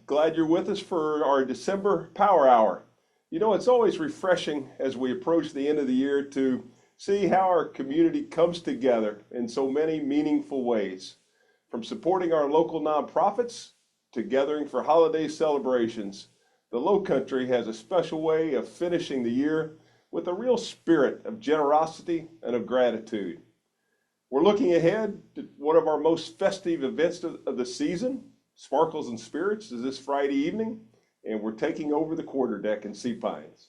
Glad you're with us for our December Power Hour. You know, it's always refreshing as we approach the end of the year to see how our community comes together in so many meaningful ways. From supporting our local nonprofits to gathering for holiday celebrations, the Low Country has a special way of finishing the year with a real spirit of generosity and of gratitude. We're looking ahead to one of our most festive events of the season. Sparkles and Spirits is this Friday evening, and we're taking over the quarter deck in Sea Pines.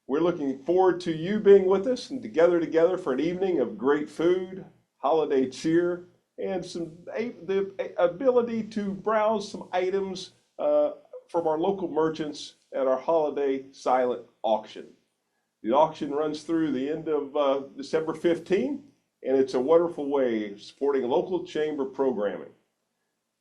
We're looking forward to you being with us and together for an evening of great food, holiday cheer, and the ability to browse some items from our local merchants at our holiday silent auction. The auction runs through the end of December 15th, and it's a wonderful way of supporting local chamber programming.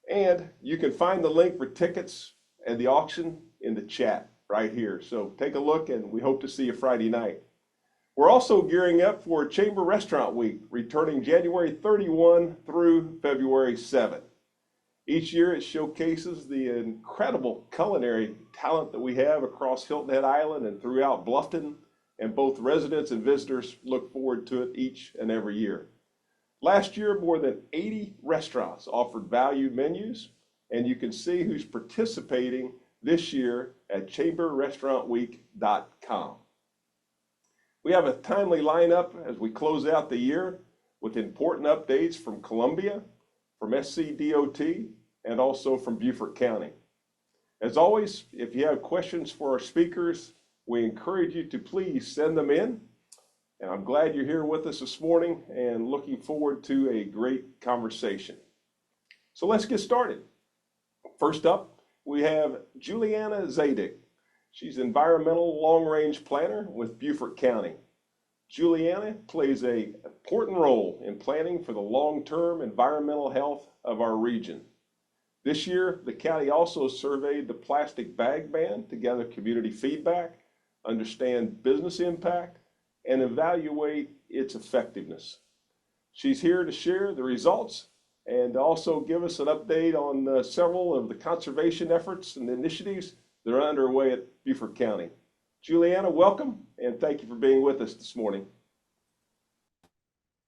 And you can find the link for tickets and the auction in the chat right here. So take a look, and we hope to see you Friday night. We're also gearing up for Chamber Restaurant Week, returning January 31 through February 7. Each year it showcases the incredible culinary talent that we have across Hilton Head Island and throughout Bluffton, and both residents and visitors look forward to it each and every year. Last year, more than 80 restaurants offered value menus, and you can see who's participating this year at chamberrestaurantweek.com. We have a timely lineup as we close out the year with important updates from Columbia, from SCDOT, and also from Beaufort County. As always, if you have questions for our speakers, we encourage you to please send them in. And I'm glad you're here with us this morning and looking forward to a great conversation. So let's get started. First up, we have Juliana Zadig. She's environmental long-range planner with Beaufort County. Juliana plays an important role in planning for the long-term environmental health of our region. This year, the county also surveyed the plastic bag ban to gather community feedback, understand business impact, and evaluate its effectiveness. She's here to share the results and also give us an update on several of the conservation efforts and initiatives that are underway at Beaufort County. Juliana, welcome, and thank you for being with us this morning.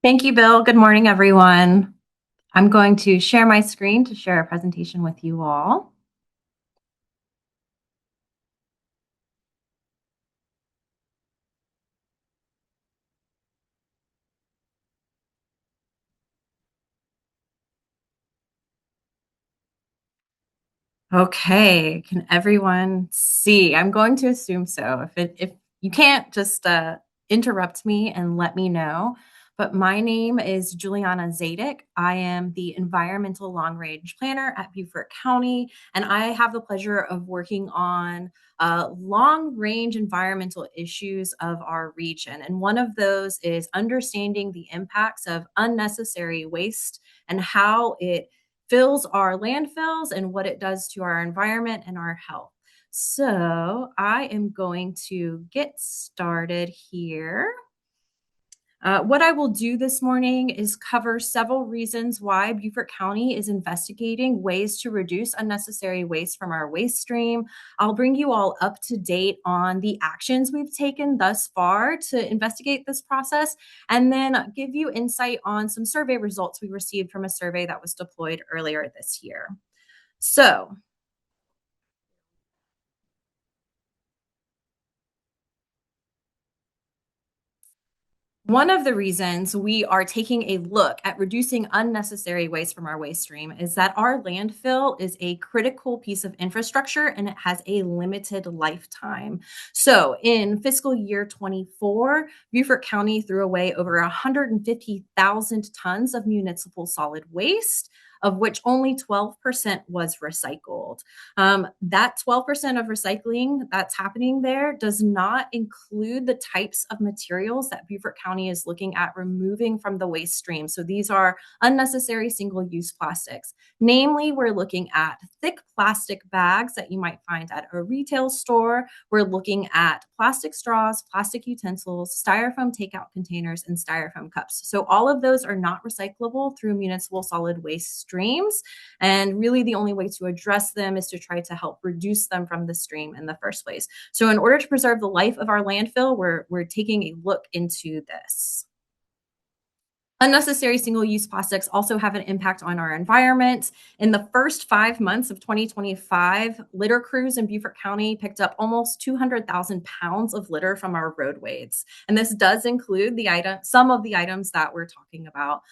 Thank you, Bill. Good morning, everyone. I'm going to share my screen to share a presentation with you all. Okay, can everyone see? I'm going to assume so. If you can't, just interrupt me and let me know. But my name is Juliana Zadig. I am the environmental long-range planner at Beaufort County, and I have the pleasure of working on long-range environmental issues of our region. And one of those is understanding the impacts of unnecessary waste and how it fills our landfills and what it does to our environment and our health. So I am going to get started here. What I will do this morning is cover several reasons why Beaufort County is investigating ways to reduce unnecessary waste from our waste stream. I'll bring you all up to date on the actions we've taken thus far to investigate this process, and then give you insight on some survey results we received from a survey that was deployed earlier this year. So, one of the reasons we are taking a look at reducing unnecessary waste from our waste stream is that our landfill is a critical piece of infrastructure and it has a limited lifetime. So in fiscal year 24, Beaufort County threw away over 150,000 tons of municipal solid waste, of which only 12% was recycled. That 12% of recycling that's happening there does not include the types of materials that Beaufort County is looking at removing from the waste stream. So these are unnecessary single-use plastics. Namely, we're looking at thick plastic bags that you might find at a retail store. We're looking at plastic straws, plastic utensils, styrofoam takeout containers, and styrofoam cups. So all of those are not recyclable through municipal solid waste stream streams. And really, the only way to address them is to try to help reduce them from the stream in the first place. So, in order to preserve the life of our landfill, we're taking a look into this. Unnecessary single-use plastics also have an impact on our environment. In the first 5 months of 2025, litter crews in Beaufort County picked up almost 200,000 pounds of litter from our roadways. And this does include some of the items that we're talking about.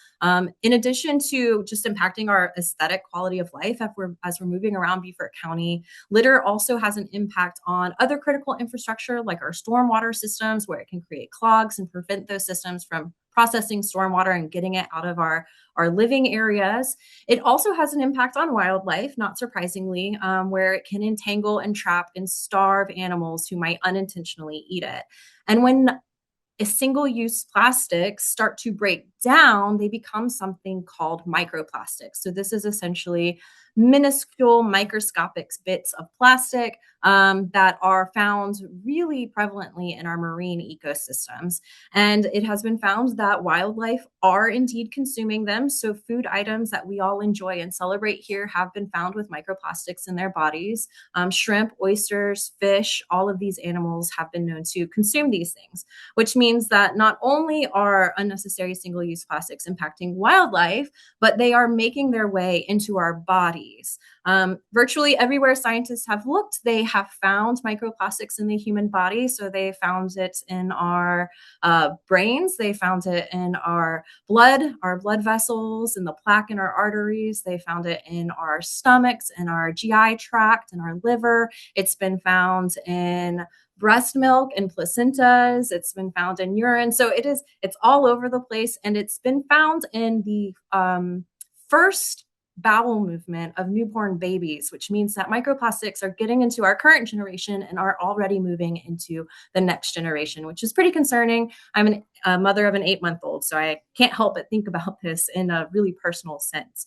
In addition to just impacting our aesthetic quality of life as we're moving around Beaufort County, litter also has an impact on other critical infrastructure like our stormwater systems, where it can create clogs and prevent those systems from processing stormwater and getting it out of our living areas. It also has an impact on wildlife, not surprisingly, where it can entangle and trap and starve animals who might unintentionally eat it. And when single-use plastics start to break down, they become something called microplastics. So this is essentially minuscule microscopic bits of plastic that are found really prevalently in our marine ecosystems. And it has been found that wildlife are indeed consuming them. So food items that we all enjoy and celebrate here have been found with microplastics in their bodies. Shrimp, oysters, fish, all of these animals have been known to consume these things, which means that not only are unnecessary single-use plastics impacting wildlife, but they are making their way into our bodies. Virtually everywhere scientists have looked, they have found microplastics in the human body. So they found it in our brains, they found it in our blood vessels, in the plaque in our arteries, they found it in our stomachs, in our GI tract, in our liver. It's been found in breast milk and placentas. It's been found in urine. So it's all over the place. And it's been found in the first bowel movement of newborn babies, which means that microplastics are getting into our current generation and are already moving into the next generation, which is pretty concerning. I'm a mother of an 8-month-old, so I can't help but think about this in a really personal sense.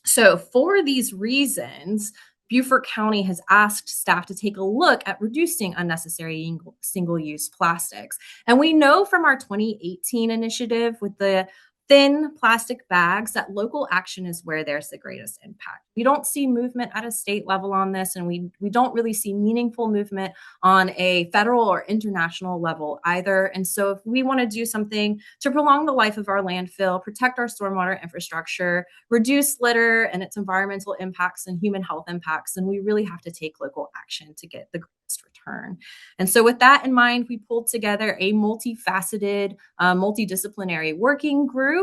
So for these reasons, Beaufort County has asked staff to take a look at reducing unnecessary single-use plastics. And we know from our 2018 initiative with the thin plastic bags that local action is where there's the greatest impact. We don't see movement at a state level on this, and we don't really see meaningful movement on a federal or international level either. And so if we want to do something to prolong the life of our landfill, protect our stormwater infrastructure, reduce litter and its environmental impacts and human health impacts, then we really have to take local action to get the greatest return. And so with that in mind, we pulled together a multifaceted, multidisciplinary working group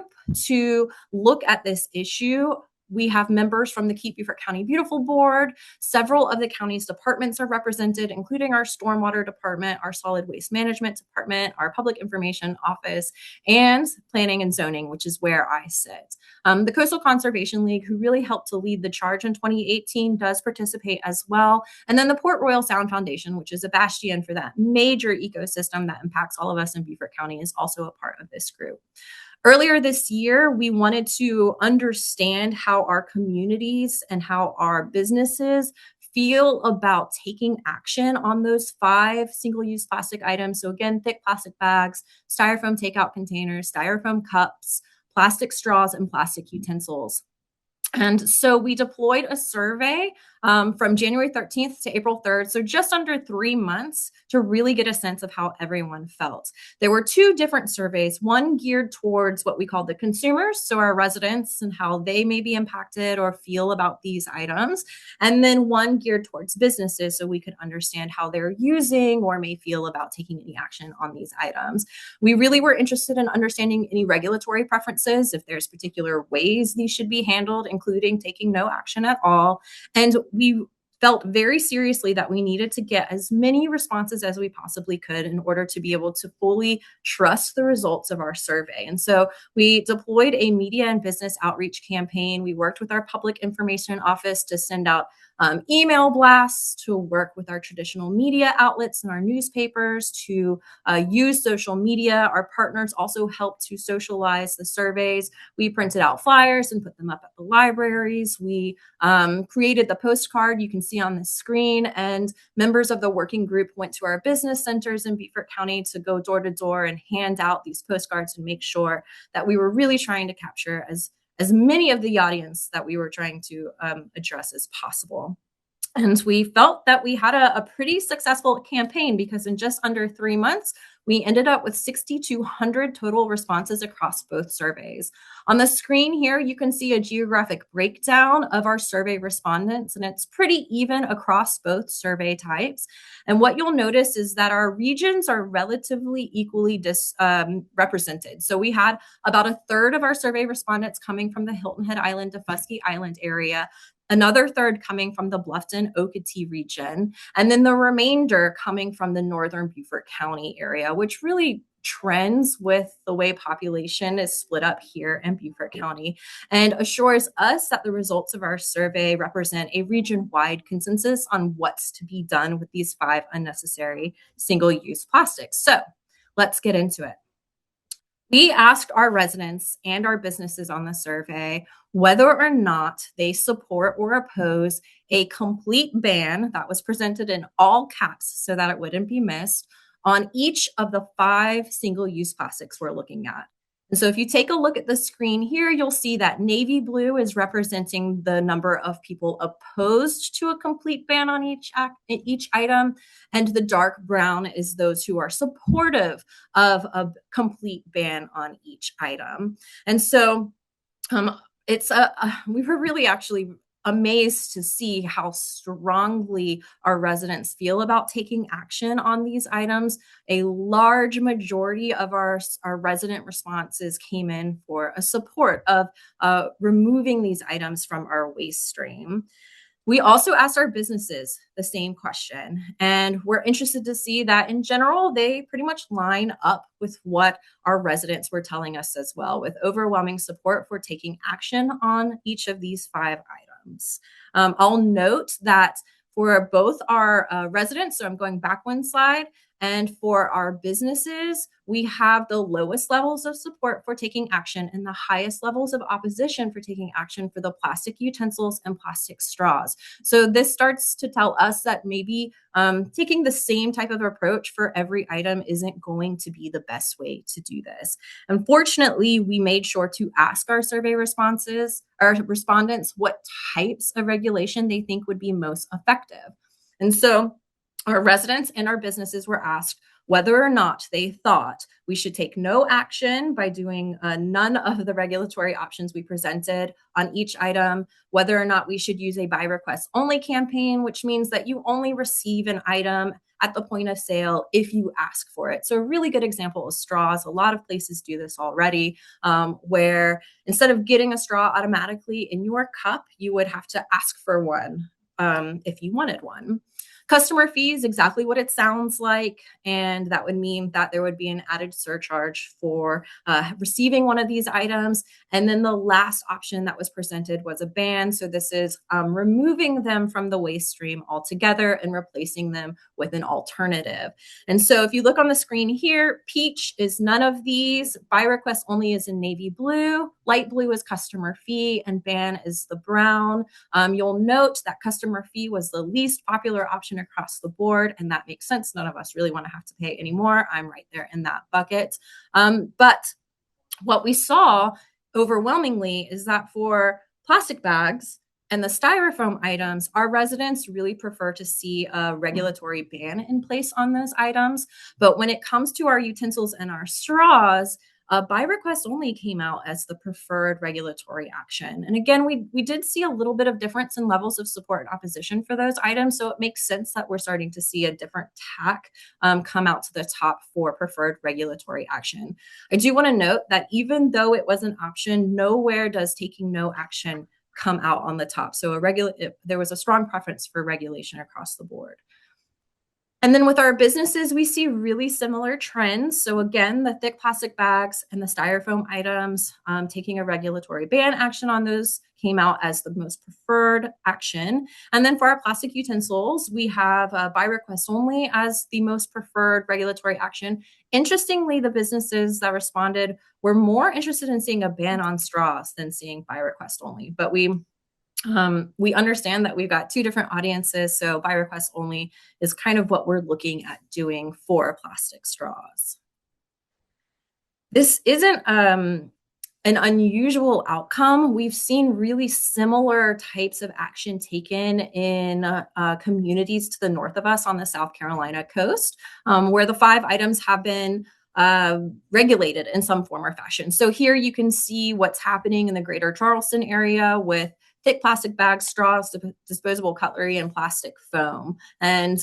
to look at this issue. We have members from the Keep Beaufort County Beautiful Board. Several of the county's departments are represented, including our stormwater department, our solid waste management department, our public information office, and planning and zoning, which is where I sit. The Coastal Conservation League, who really helped to lead the charge in 2018, does participate as well. And then the Port Royal Sound Foundation, which is a bastion for that major ecosystem that impacts all of us in Beaufort County, is also a part of this group. Earlier this year, we wanted to understand how our communities and how our businesses feel about taking action on those 5 single-use plastic items. So again, thick plastic bags, styrofoam takeout containers, styrofoam cups, plastic straws, and plastic utensils. And so we deployed a survey from January 13th to April 3rd, so just under 3 months, to really get a sense of how everyone felt. There were 2 different surveys, one geared towards what we call the consumers, so our residents and how they may be impacted or feel about these items, and then one geared towards businesses, so we could understand how they're using or may feel about taking any action on these items. We really were interested in understanding any regulatory preferences, if there's particular ways these should be handled, including taking no action at all. And we felt very seriously that we needed to get as many responses as we possibly could in order to be able to fully trust the results of our survey. And so we deployed a media and business outreach campaign. We worked with our public information office to send out email blasts, to work with our traditional media outlets and our newspapers, to use social media. Our partners also helped to socialize the surveys. We printed out flyers and put them up at the libraries. We created the postcard you can see on the screen, and members of the working group went to our business centers in Beaufort County to go door to door and hand out these postcards and make sure that we were really trying to capture as as many of the audience that we were trying to address as possible. And we felt that we had a pretty successful campaign because in just under 3 months, we ended up with 6,200 total responses across both surveys. On the screen here, you can see a geographic breakdown of our survey respondents, and it's pretty even across both survey types. And what you'll notice is that our regions are relatively equally represented. So we had about a third of our survey respondents coming from the Hilton Head Island to Fusky Island area, another third coming from the Bluffton Okatee region, and then the remainder coming from the northern Beaufort County area, which really trends with the way population is split up here in Beaufort County and assures us that the results of our survey represent a region-wide consensus on what's to be done with these 5 unnecessary single-use plastics. So let's get into it. We asked our residents and our businesses on the survey whether or not they support or oppose a complete ban that was presented in all caps so that it wouldn't be missed on each of the 5 single-use plastics we're looking at. And so if you take a look at the screen here, you'll see that navy blue is representing the number of people opposed to a complete ban on each item, and the dark brown is those who are supportive of a complete ban on each item. And so we were really actually amazed to see how strongly our residents feel about taking action on these items. A large majority of our resident responses came in for a support of removing these items from our waste stream. We also asked our businesses the same question, and we're interested to see that in general, they pretty much line up with what our residents were telling us as well, with overwhelming support for taking action on each of these 5 items. I'll note that for both our residents, so I'm going back one slide, and for our businesses, we have the lowest levels of support for taking action and the highest levels of opposition for taking action for the plastic utensils and plastic straws. So this starts to tell us that maybe taking the same type of approach for every item isn't going to be the best way to do this. Unfortunately, we made sure to ask our survey respondents what types of regulation they think would be most effective. And so our residents and our businesses were asked whether or not they thought we should take no action by doing none of the regulatory options we presented on each item, whether or not we should use a buy request only campaign, which means that you only receive an item at the point of sale if you ask for it. So a really good example is straws. A lot of places do this already, where instead of getting a straw automatically in your cup, you would have to ask for one if you wanted one. Customer fee is exactly what it sounds like, and that would mean that there would be an added surcharge for receiving one of these items. And then the last option that was presented was a ban. So this is removing them from the waste stream altogether and replacing them with an alternative. And so if you look on the screen here, peach is none of these. Buy request only is in navy blue. Light blue is customer fee, and ban is the brown. You'll note that customer fee was the least popular option across the board, and that makes sense. None of us really want to have to pay anymore. I'm right there in that bucket. But what we saw overwhelmingly is that for plastic bags and the styrofoam items, our residents really prefer to see a regulatory ban in place on those items. But when it comes to our utensils and our straws, buy request only came out as the preferred regulatory action. And again, we did see a little bit of difference in levels of support and opposition for those items. So it makes sense that we're starting to see a different tack come out to the top for preferred regulatory action. I do want to note that even though it was an option, nowhere does taking no action come out on the top. So there was a strong preference for regulation across the board. And then with our businesses, we see really similar trends. So again, the thick plastic bags and the styrofoam items, taking a regulatory ban action on those came out as the most preferred action. And then for our plastic utensils, we have buy request only as the most preferred regulatory action. Interestingly, the businesses that responded were more interested in seeing a ban on straws than seeing buy request only. But we understand that we've got 2 different audiences, so buy request only is kind of what we're looking at doing for plastic straws. This isn't an unusual outcome. We've seen really similar types of action taken in communities to the north of us on the South Carolina coast, where the 5 items have been regulated in some form or fashion. So here you can see what's happening in the greater Charleston area with thick plastic bags, straws, disposable cutlery, and plastic foam. And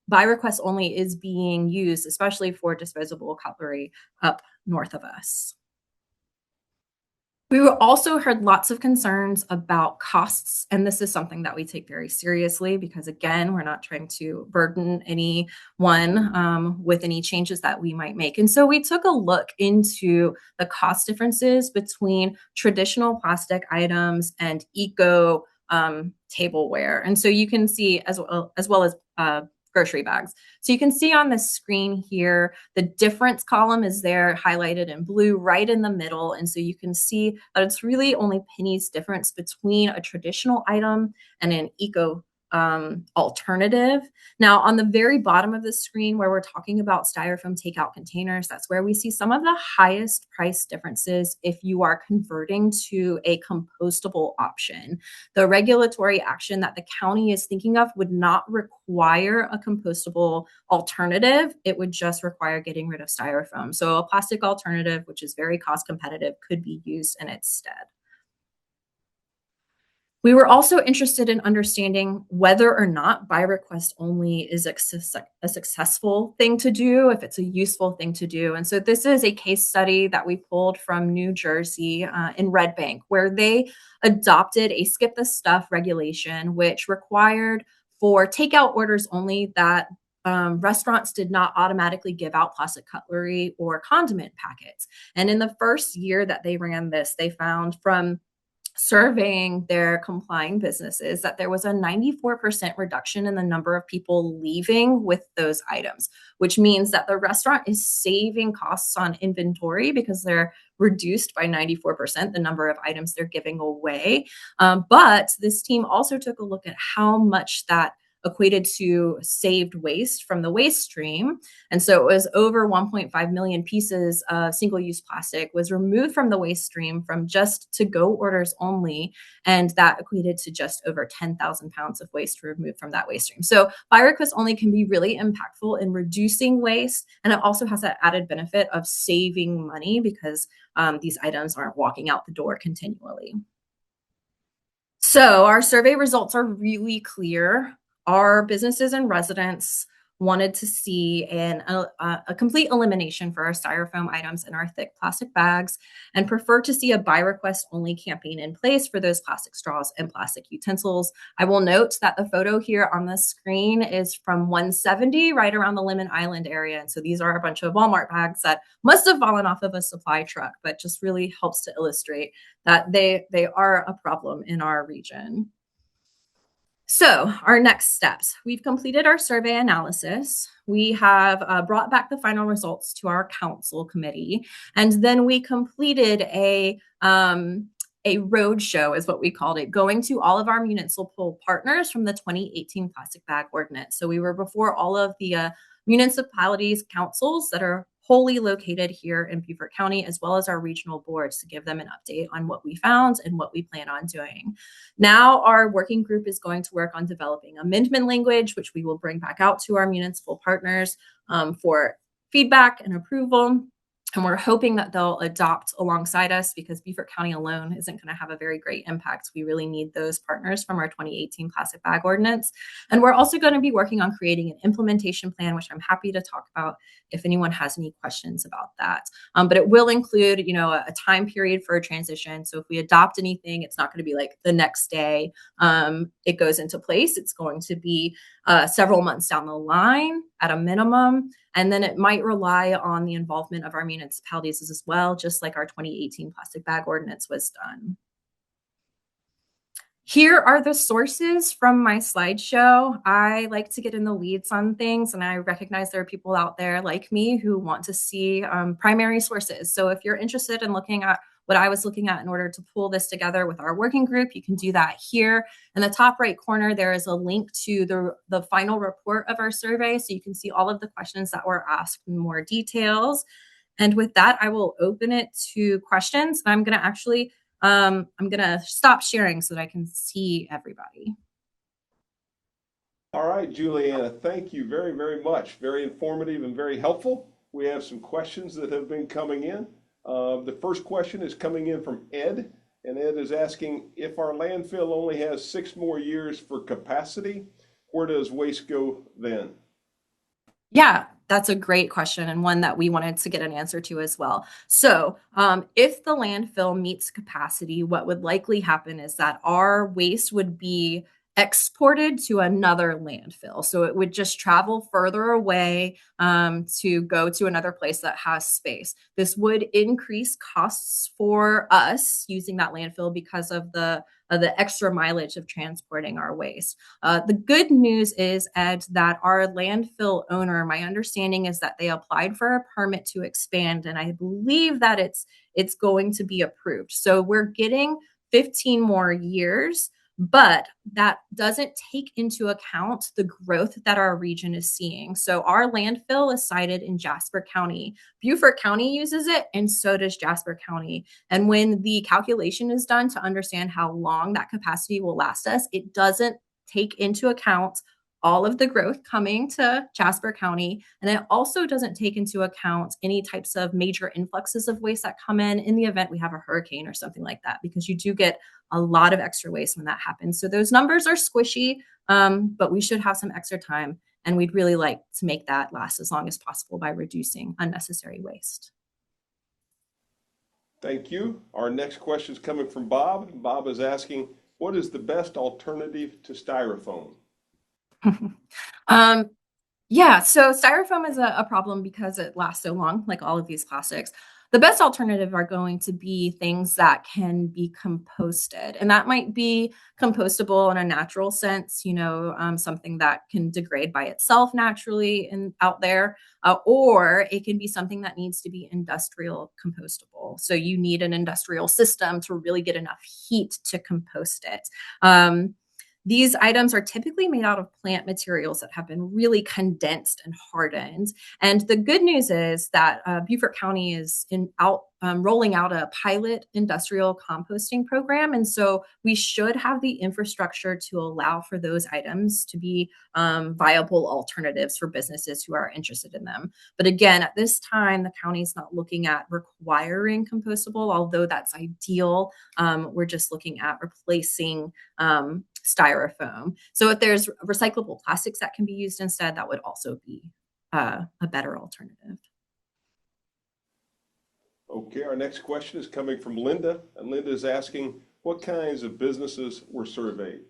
by request only is being used, especially for disposable cutlery up north of us. We also heard lots of concerns about costs, and this is something that we take very seriously because, again, we're not trying to burden anyone with any changes that we might make. And so we took a look into the cost differences between traditional plastic items and eco tableware. And so you can see, as well as grocery bags. So you can see on the screen here, the difference column is there highlighted in blue right in the middle. And so you can see that it's really only pennies difference between a traditional item and an eco alternative. Now, on the very bottom of the screen where we're talking about styrofoam takeout containers, that's where we see some of the highest price differences if you are converting to a compostable option. The regulatory action that the county is thinking of would not require a compostable alternative. It would just require getting rid of styrofoam. So a plastic alternative, which is very cost competitive, could be used in its stead. We were also interested in understanding whether or not by request only is a successful thing to do, if it's a useful thing to do. And so this is a case study that we pulled from New Jersey in Red Bank, where they adopted a skip the stuff regulation, which required for takeout orders only that restaurants did not automatically give out plastic cutlery or condiment packets. And in the first year that they ran this, they found from surveying their complying businesses that there was a 94% reduction in the number of people leaving with those items, which means that the restaurant is saving costs on inventory because they're reduced by 94% the number of items they're giving away. But this team also took a look at how much that equated to saved waste from the waste stream. And so it was over 1.5 million pieces of single-use plastic was removed from the waste stream from just to-go orders only. And that equated to just over 10,000 pounds of waste removed from that waste stream. So buy request only can be really impactful in reducing waste. And it also has that added benefit of saving money because these items aren't walking out the door continually. So our survey results are really clear. Our businesses and residents wanted to see a complete elimination for our styrofoam items and our thick plastic bags, and prefer to see a buy request only campaign in place for those plastic straws and plastic utensils. I will note that the photo here on the screen is from 170, right around the Lemon Island area. And so these are a bunch of Walmart bags that must have fallen off of a supply truck, but just really helps to illustrate that they are a problem in our region. So our next steps, we've completed our survey analysis. We have brought back the final results to our council committee. And then we completed a roadshow is what we called it, going to all of our municipal partners from the 2018 plastic bag ordinance. So we were before all of the municipalities, councils that are wholly located here in Beaufort County, as well as our regional boards, to give them an update on what we found and what we plan on doing. Now our working group is going to work on developing amendment language, which we will bring back out to our municipal partners for feedback and approval. And we're hoping that they'll adopt alongside us because Beaufort County alone isn't going to have a very great impact. We really need those partners from our 2018 plastic bag ordinance. And we're also going to be working on creating an implementation plan, which I'm happy to talk about if anyone has any questions about that. But it will include, a time period for a transition. So if we adopt anything, it's not going to be like the next day it goes into place. It's going to be several months down the line at a minimum. And then it might rely on the involvement of our municipalities as well, just like our 2018 plastic bag ordinance was done. Here are the sources from my slideshow. I like to get in the weeds on things, and I recognize there are people out there like me who want to see primary sources. So if you're interested in looking at what I was looking at in order to pull this together with our working group, you can do that here. In the top right corner, there is a link to the final report of our survey, so you can see all of the questions that were asked in more details. And with that, I will open it to questions. I'm going to actually, I'm going to stop sharing so that I can see everybody. All right, Juliana, thank you very, very much. Very informative and very helpful. We have some questions that have been coming in. The first question is coming in from Ed, and Ed is asking if our landfill only has 6 more years for capacity, where does waste go then? Yeah, that's a great question and one that we wanted to get an answer to as well. So, if the landfill meets capacity, what would likely happen is that our waste would be exported to another landfill. So it would just travel further away to go to another place that has space. This would increase costs for us using that landfill because of the extra mileage of transporting our waste. The good news is, Ed, that our landfill owner, my understanding is that they applied for a permit to expand, and I believe that it's going to be approved. So we're getting 15 more years, but that doesn't take into account the growth that our region is seeing. So our landfill is sited in Jasper County. Beaufort County uses it, and so does Jasper County. And when the calculation is done to understand how long that capacity will last us, it doesn't take into account all of the growth coming to Jasper County. And it also doesn't take into account any types of major influxes of waste that come in the event we have a hurricane or something like that, because you do get a lot of extra waste when that happens. So those numbers are squishy, but we should have some extra time. And we'd really like to make that last as long as possible by reducing unnecessary waste. Thank you. Our next question is coming from Bob. Bob is asking, what is the best alternative to styrofoam? um, Yeah, so styrofoam is a problem because it lasts so long, like all of these plastics. The best alternative are going to be things that can be composted, and that might be compostable in a natural sense, something that can degrade by itself naturally and out there, or it can be something that needs to be industrial compostable. So you need an industrial system to really get enough heat to compost it. These items are typically made out of plant materials that have been really condensed and hardened. And the good news is that Beaufort County is rolling out a pilot industrial composting program. And so we should have the infrastructure to allow for those items to be viable alternatives for businesses who are interested in them. But again, at this time, the county is not looking at requiring compostable, although that's ideal. We're just looking at replacing styrofoam. So if there's recyclable plastics that can be used instead, that would also be a better alternative. Okay, our next question is coming from Linda, and Linda is asking, what kinds of businesses were surveyed?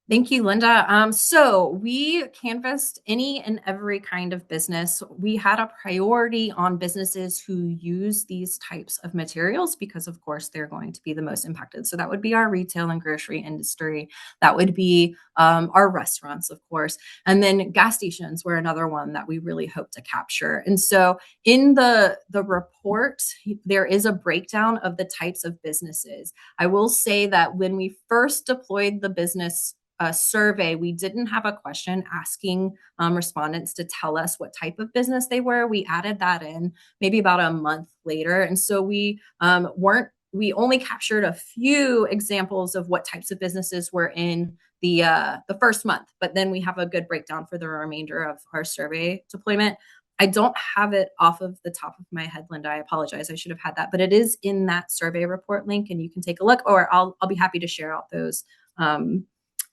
Thank you, Linda. So we canvassed any and every kind of business. We had a priority on businesses who use these types of materials because, of course, they're going to be the most impacted. So that would be our retail and grocery industry. That would be our restaurants, of course. And then gas stations were another one that we really hope to capture. And so in the report, there is a breakdown of the types of businesses. I will say that when we first deployed the business survey, we didn't have a question asking respondents to tell us what type of business they were. We added that in maybe about a month later. And so we only captured a few examples of what types of businesses were in the first month, but then we have a good breakdown for the remainder of our survey deployment. I don't have it off of the top of my head, Linda. I apologize. I should have had that, but it is in that survey report link, and you can take a look, or I'll be happy to share out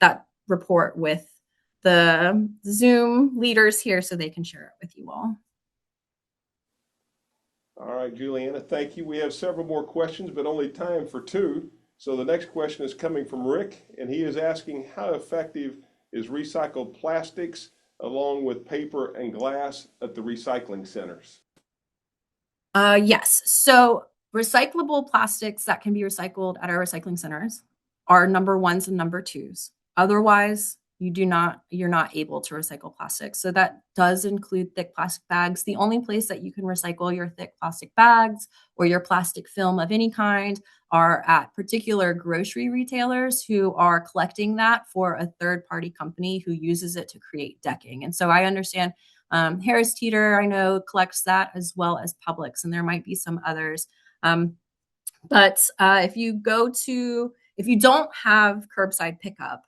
that report with the Zoom leaders here so they can share it with you all. All right, Juliana, thank you. We have several more questions, but only time for two. So the next question is coming from Rick, and he is asking, how effective is recycled plastics along with paper and glass at the recycling centers? Yes. So recyclable plastics that can be recycled at our recycling centers are number ones and number twos. Otherwise, you're not able to recycle plastic. So that does include thick plastic bags. The only place that you can recycle your thick plastic bags or your plastic film of any kind are at particular grocery retailers who are collecting that for a third party company who uses it to create decking. And so I understand Harris Teeter, I know, collects that as well as Publix, and there might be some others. But if you don't have curbside pickup,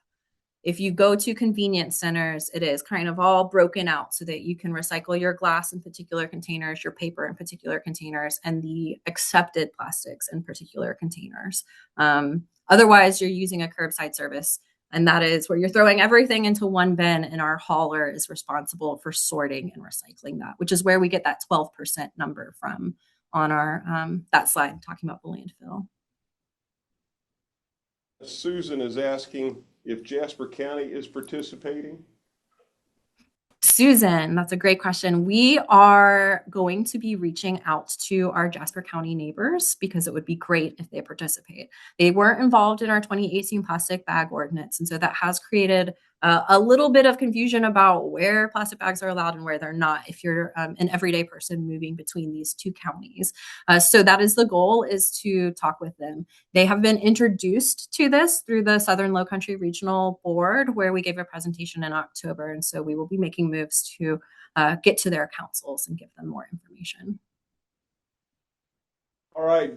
if you go to convenience centers, it is kind of all broken out so that you can recycle your glass in particular containers, your paper in particular containers, and the accepted plastics in particular containers. Otherwise, you're using a curbside service, and that is where you're throwing everything into one bin, and our hauler is responsible for sorting and recycling that, which is where we get that 12% number from on our that slide talking about the landfill. Susan is asking if Jasper County is participating. Susan, that's a great question. We are going to be reaching out to our Jasper County neighbors because it would be great if they participate. They weren't involved in our 2018 plastic bag ordinance, and so that has created a little bit of confusion about where plastic bags are allowed and where they're not if you're an everyday person moving between these two counties. So that is the goal, is to talk with them. They have been introduced to this through the Southern Lowcountry Regional Board, where we gave a presentation in October, and so we will be making moves to get to their councils and give them more information. All right.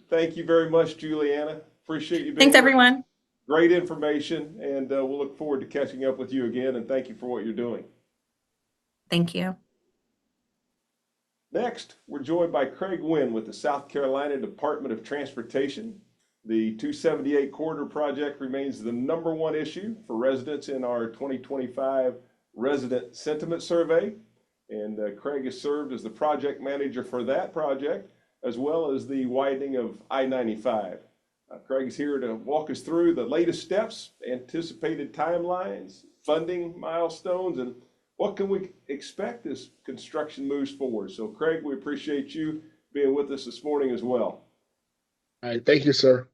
Thank you very much, Juliana. Appreciate you being Thanks, everyone. Great information, and we'll look forward to catching up with you again, and thank you for what you're doing. Thank you. Next, we're joined by Craig Wynn with the South Carolina Department of Transportation. The 278 corridor project remains the #1 issue for residents in our 2025 resident sentiment survey, and Craig has served as the project manager for that project, as well as the widening of I-95. Craig's here to walk us through the latest steps, anticipated timelines, funding milestones, and what can we expect as construction moves forward. So Craig, we appreciate you being with us this morning as well. All right, thank you, sir.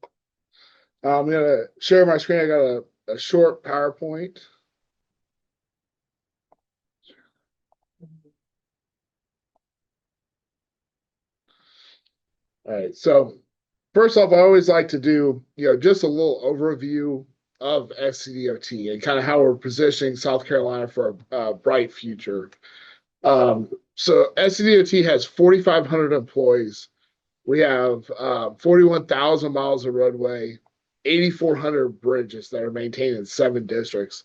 I'm going to share my screen. I got a short PowerPoint. All right, so first off, I always like to do, just a little overview of SCDOT and kind of how we're positioning South Carolina for a bright future. So SCDOT has 4,500 employees. We have 41,000 miles of roadway, 8,400 bridges that are maintained in 7 districts.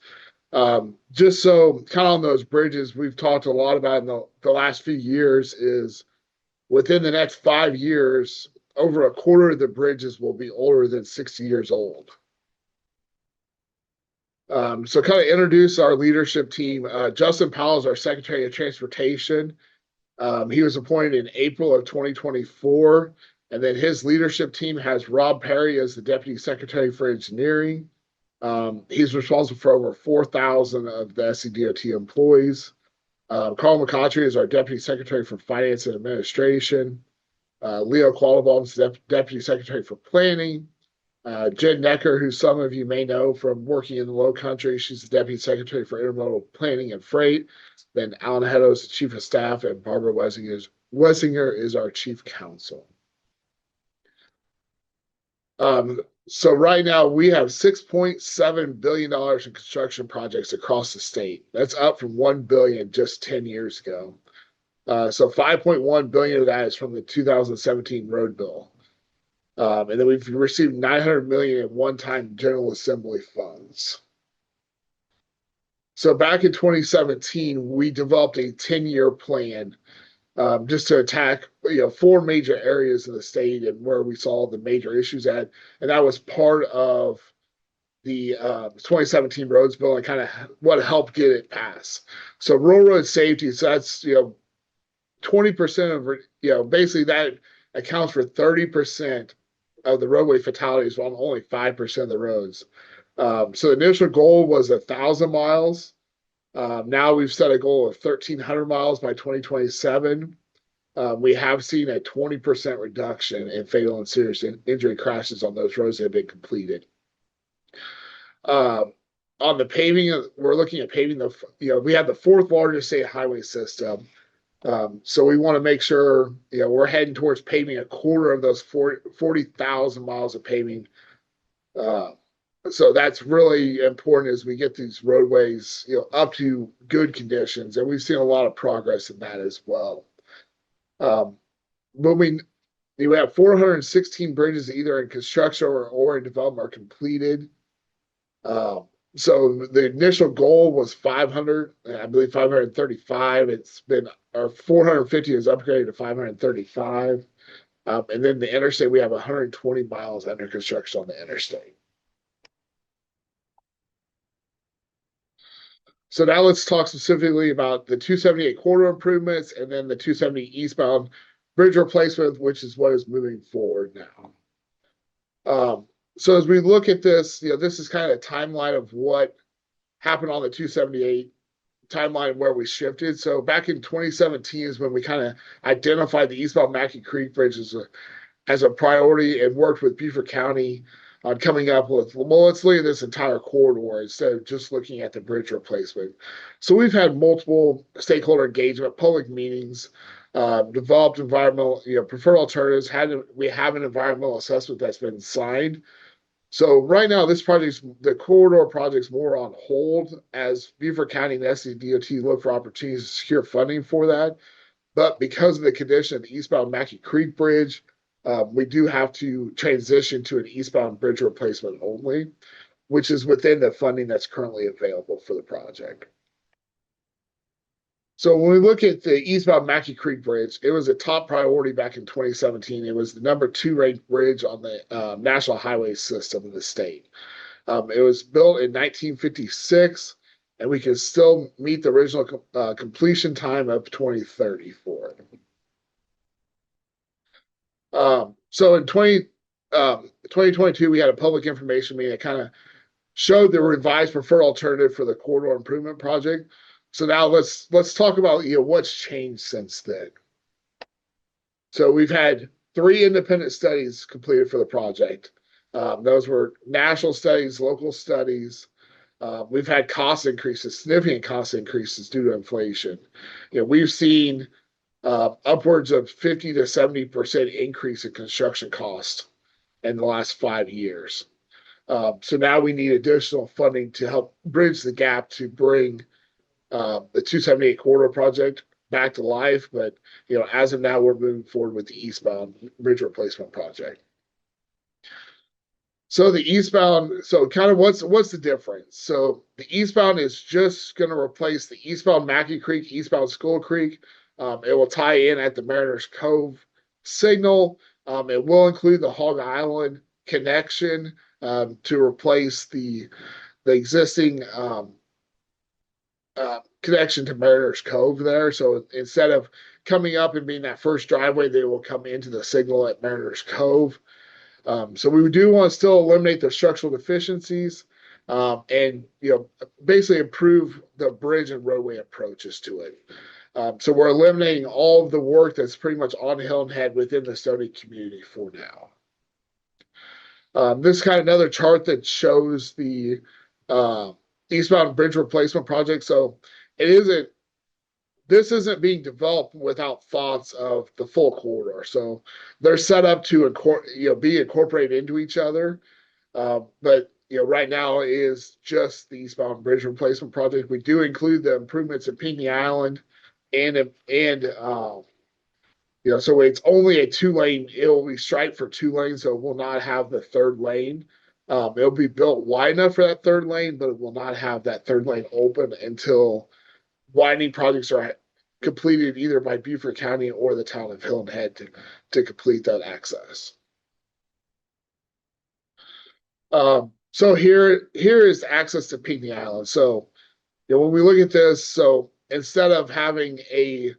Just so kind of on those bridges, we've talked a lot about in the last few years is within the next 5 years, over a quarter of the bridges will be older than 60 years old. So kind of introduce our leadership team. Justin Powell is our Secretary of Transportation. He was appointed in April of 2024, and then his leadership team has Rob Perry as the Deputy Secretary for Engineering. He's responsible for over 4,000 of the SCDOT employees. Carl McCautry is our Deputy Secretary for Finance and Administration. Leo Qualabong is the Deputy Secretary for Planning. Jen Necker, who some of you may know from working in the Low Country, she's the Deputy Secretary for Intermodal Planning and Freight. Then Alan Heddo is the Chief of Staff, and Barbara Wessinger is our Chief Counsel. So right now we have $6.7 billion in construction projects across the state. That's up from $1 billion just 10 years ago. So $5.1 billion of that is from the 2017 road bill. And then we've received $900 million in one-time General Assembly funds. So back in 2017, we developed a 10-year plan just to attack 4 major areas in the state and where we saw the major issues at. And that was part of the 2017 roads bill and kind of what helped get it passed. So rural road safety, so that's 20% of basically that accounts for 30% of the roadway fatalities on only 5% of the roads. So the initial goal was 1,000 miles. Now we've set a goal of 1,300 miles by 2027. We have seen a 20% reduction in fatal and serious injury crashes on those roads that have been completed. On the paving, we're looking at paving we have the 4th largest state highway system. So we want to make sure, we're heading towards paving a quarter of those 40,000 miles of paving So that's really important as we get these roadways, up to good conditions, and we've seen a lot of progress in that as well. Um, when we You have 416 bridges either in construction or in development are completed. Um, so the initial goal was 500, I believe 535. It's been our 450 is upgraded to 535. And then the interstate, we have 120 miles under construction on the interstate. So now let's talk specifically about the 278 corridor improvements and then the 270 eastbound bridge replacement, which is what is moving forward now. So as we look at this, this is kind of a timeline of what happened on the 278 timeline where we shifted. So back in 2017 is when we kind of identified the eastbound Mackey Creek Bridge as a priority and worked with Beaufort County on coming up with, well, let's look at this entire corridor instead of just looking at the bridge replacement. So we've had multiple stakeholder engagement, public meetings, developed environmental, preferred alternatives. We have an environmental assessment that's been signed. So right now, the corridor project's more on hold as Beaufort County and SCDOT look for opportunities to secure funding for that. But because of the condition of the eastbound Mackey Creek Bridge, we do have to transition to an eastbound bridge replacement only, which is within the funding that's currently available for the project. So when we look at the eastbound Mackey Creek Bridge, it was a top priority back in 2017. It was the number 2 ranked bridge on the national highway system in the state. It was built in 1956, and we can still meet the original completion time of 2030 for it. So in 2022, we had a public information meeting that kind of showed the revised preferred alternative for the corridor improvement project. So now let's talk about what's changed since then. So we've had 3 independent studies completed for the project. Those were national studies, local studies. We've had cost increases, significant cost increases due to inflation. We've seen upwards of 50 to 70% increase in construction costs in the last 5 years. So now we need additional funding to help bridge the gap to bring the 278 corridor project back to life. But as of now, we're moving forward with the eastbound bridge replacement project. So the eastbound, so kind of what's the difference? So the eastbound is just going to replace the eastbound Mackey Creek, eastbound School Creek. It will tie in at the Mariners Cove signal. It will include the Hog Island connection to replace the existing connection to Mariners Cove there. So instead of coming up and being that first driveway, they will come into the signal at Mariners Cove. So we do want to still eliminate the structural deficiencies and basically improve the bridge and roadway approaches to it. So we're eliminating all of the work that's pretty much on Hilton Head within the Stony community for now. This is kind of another chart that shows the eastbound bridge replacement project. So this isn't being developed without thoughts of the full corridor. So they're set up to be incorporated into each other. But right now it is just the eastbound bridge replacement project. We do include the improvements at Pinckney Island so it's only a 2-lane. It will be striped for 2 lanes, so it will not have the 3rd lane. It'll be built wide enough for that 3rd lane, but it will not have that 3rd lane open until widening projects are completed either by Beaufort County or the town of Hilton Head to complete that access. So here is access to Pinckney Island. So when we look at this, so instead of having a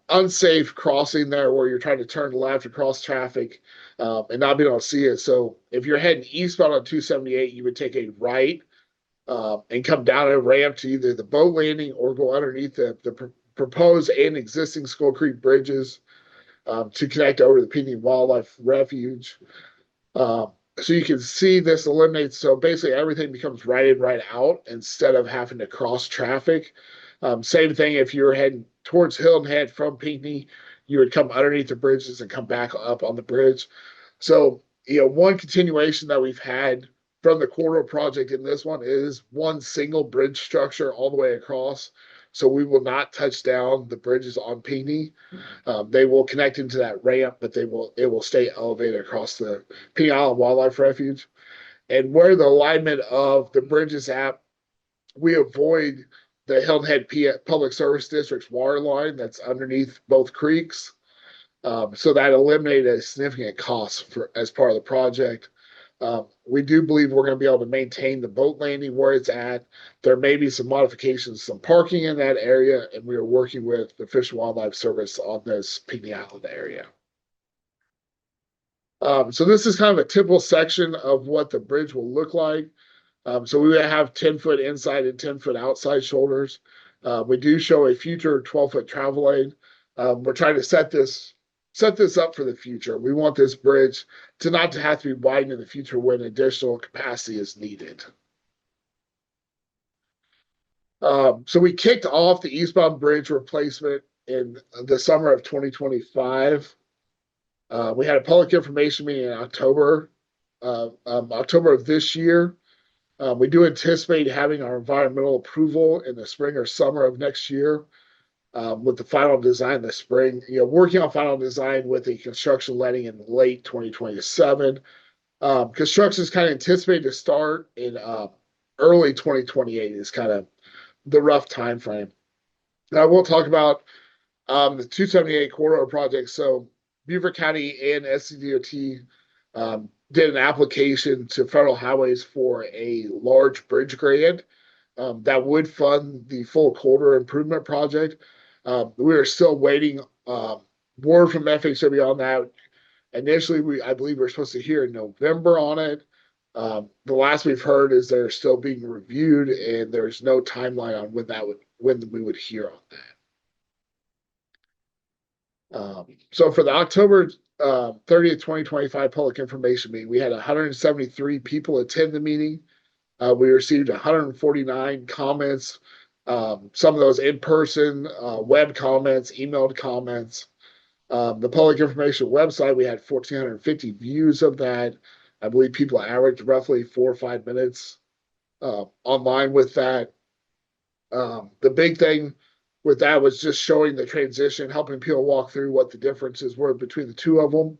unsafe crossing there where you're trying to turn left across traffic and not being able to see it. So if you're heading eastbound on 278, you would take a right and come down a ramp to either the boat landing or go underneath the proposed and existing Skull Creek bridges to connect over to the Pinckney Wildlife Refuge. So you can see this eliminates, so basically everything becomes right in, right out instead of having to cross traffic. Same thing if you're heading towards Hilton Head from Pinckney, you would come underneath the bridges and come back up on the bridge. So, one continuation that we've had from the corridor project in this one is one single bridge structure all the way across. So we will not touch down the bridges on Piney. They will connect into that ramp, but it will stay elevated across the Piney Island Wildlife Refuge. And where the alignment of the bridge is at, we avoid the Hilton Head Public Service District's water line that's underneath both creeks. So that eliminated a significant cost as part of the project. We do believe we're going to be able to maintain the boat landing where it's at. There may be some modifications, some parking in that area, and we are working with the Fish and Wildlife Service on this Piney Island area. So this is kind of a typical section of what the bridge will look like. So we have 10-foot inside and 10-foot outside shoulders. We do show a future 12-foot travel lane. We're trying to set this up for the future. We want this bridge to not have to be widened in the future when additional capacity is needed. So we kicked off the eastbound bridge replacement in the summer of 2025. We had a public information meeting in October of this year. We do anticipate having our environmental approval in the spring or summer of next year, with the final design this spring. Working on final design with the construction letting in late 2027. Construction is kind of anticipated to start in early 2028 is kind of the rough time frame. Now we'll talk about the 278 corridor project. So Beaufort County and SCDOT did an application to Federal Highways for a large bridge grant that would fund the full corridor improvement project. We are still waiting word from FHW on that. Initially, I believe we're supposed to hear in November on it. The last we've heard is they're still being reviewed, and there's no timeline on when we would hear on that. So for the October 30th, 2025 public information meeting, we had 173 people attend the meeting. We received 149 comments, some of those in person, web comments, emailed comments. The public information website, we had 1,450 views of that. I believe people averaged roughly 4 or 5 minutes online with that. The big thing with that was just showing the transition, helping people walk through what the differences were between the two of them.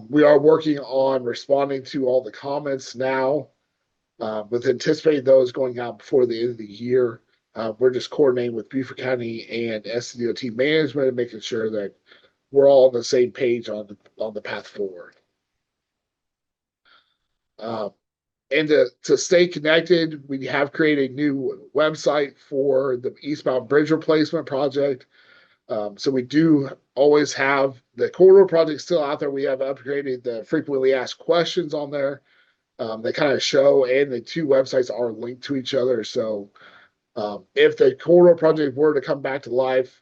We are working on responding to all the comments now, with anticipating those going out before the end of the year. We're just coordinating with Beaufort County and SCDOT management and making sure that we're all on the same page on the path forward. And to stay connected, we have created a new website for the eastbound bridge replacement project. So we do always have the corridor project still out there. We have upgraded the frequently asked questions on there. They kind of show, and the two websites are linked to each other. So if the corridor project were to come back to life,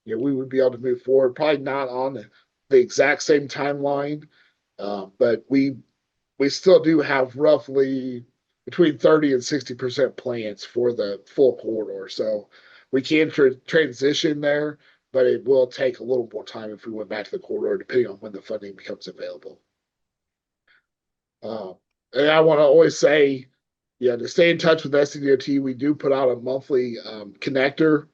we would be able to move forward. Probably not on the exact same timeline, but we still do have roughly between 30 and 60% plans for the full corridor. So we can transition there, but it will take a little more time if we went back to the corridor, depending on when the funding becomes available. And I want to always say, to stay in touch with SCDOT, we do put out a monthly connector.